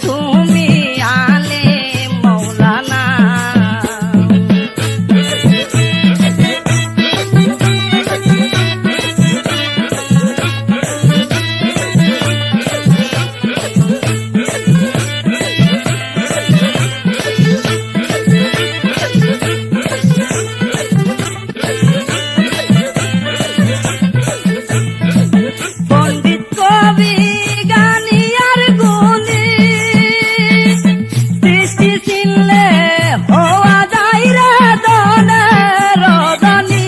তুমি আলে মৌলানা। পণ্ডিত কবি গানি আর গুণী সৃষ্টি চিনলে হওয়া যায় রে দনের রদনী।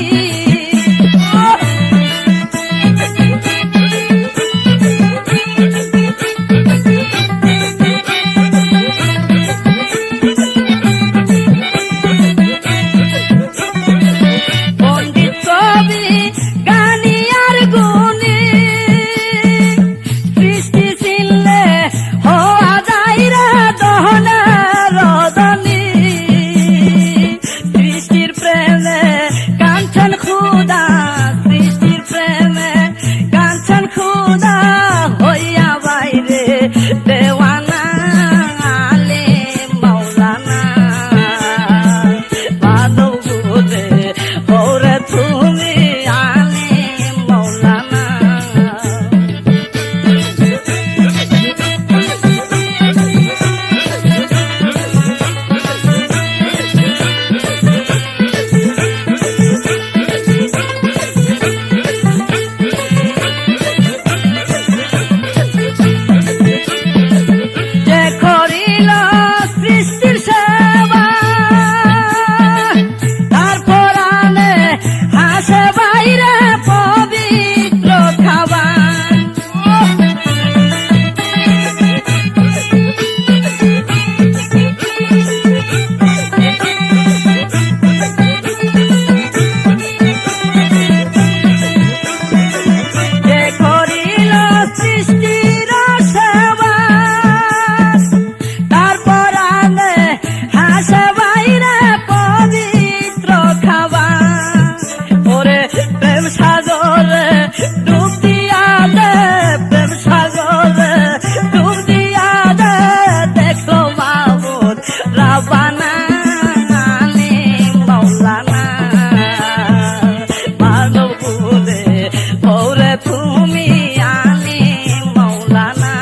পণ্ডিত কবি গানি আর গুণী সৃষ্টি চিনলে হওয়া যায় রে দনের রদনী। সৃষ্টির প্রেমে কাঞ্চন খুদা, সৃষ্টির প্রেমে কাঞ্চন খুদা হইয়া বাইরে দেওয়ানা আলে মৌলানা। মাধব গুরে ওরে তুমি আলে মৌলানা। যে করিল সৃষ্টির সেবা তারপর আনে হাসে বাইরে পবিত্র খাবার। যে করিল সৃষ্টির সেবা তারপর আনে হাসে বাইরে পবিত্র খাবার। ওরে প্রেম সাগরে ডুব দিয়া দে, প্রেম সাগরে ডুব দিয়া দে, দেখো মাহবুব রাব্বানা আলে মৌলানা। মানব গুরে ওরে তুমি আলে মৌলানা।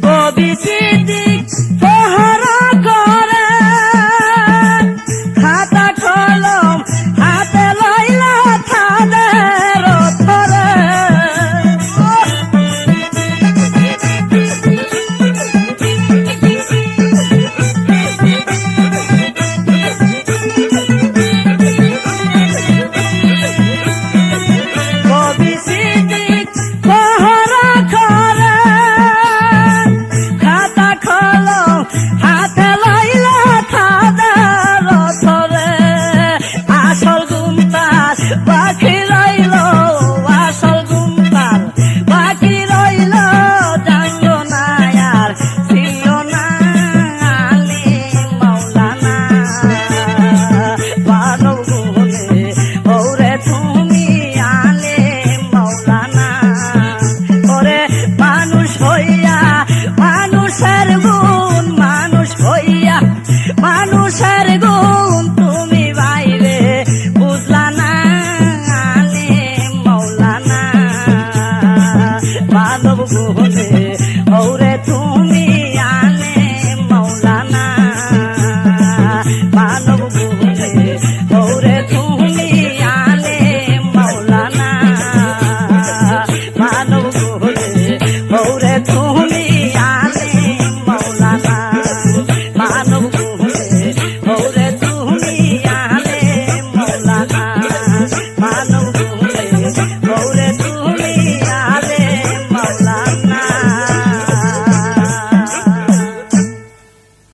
কবি সিদ্দিক পহরা করে খাতা কলম হাতে লইলা তাদের ধরে। কবি সিদ্দিক পহরা করে খাতা কলম হাতে লইলা তাদের ধরে। আসল গুমতার বাকি রইল, আসল গুমতার বাকি রইল, জানল না আর ছিল না আলে মৌলানা। মানব গুণে ওরে তুমি আলে মৌলানা। ওরে মানুষ হইয়া মানুষের গুণ, মানুষ হইয়া মানুষের গুণ তুমি বাইরে বুঝলা না আলে মৌলানা। মানব গুণ